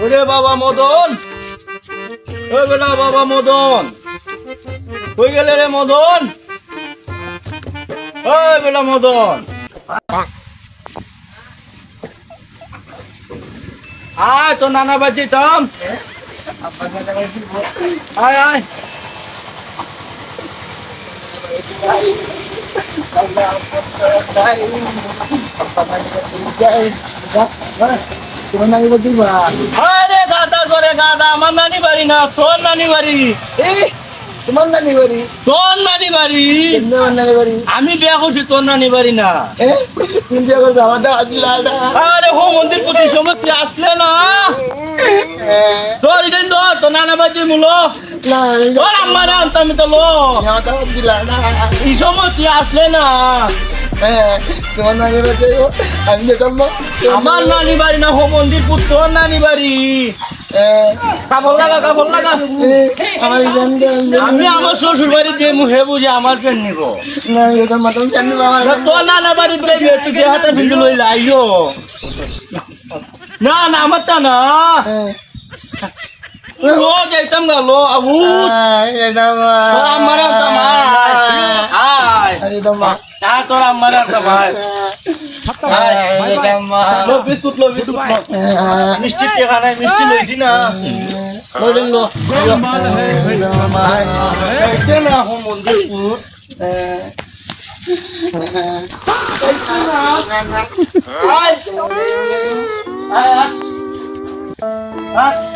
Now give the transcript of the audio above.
ওরে বাবা মদন, ও বেটা বাবা মদন, কই গেলে রে মদন? ও বেটা মদন, আয় তো নানা বাজি থাম, আয় আয়। আরে গাদা করে গাদা, আমার নানি বাড়ি না, তোর নানি বাড়ি। তোমার নানি বাড়ি? তোর নানি বাড়ি? তোমার নানি বাড়ি? আমি বিয়া করছি, তোর নানি বাড়ি না। তুমি বিয়ে করছো আমার দাওয়া দিলা না? আরে হো মন্দির প্রতি সমস্ত আসলে না, তোর এটাই তো তোর নানা বাড়ি মূল, না তোর আমার আনতাম তো লো, আমার দাওয়া দিলা না। এই সমস্ত আসলে না। তোমার নানি বাড়ি আমি যেতাম না। আমার নানি বাড়ি না, হো মন্দির পুত তোর নানি বাড়ি। কাপড় লাগা কাপড় লাগা, আমার আমি আমার শ্বশুর বাড়ি যে মুহে বুঝে আমার পেন নিব না এটা মতন জানি বাবা। তোর নানা বাড়ি দেবে, তুই যে হাতে ভিন্ডু লইলে আইও না না আমার তা না, লো যাইতাম গা লো আবু আমার তোর আমার ভাই লো বিস্কুট লো বিস্কুট লো, মিষ্টি টেকা নাই, মিষ্টি লইছি না, লইলেন লো না হো মন্দির পুত আয় আয় আয়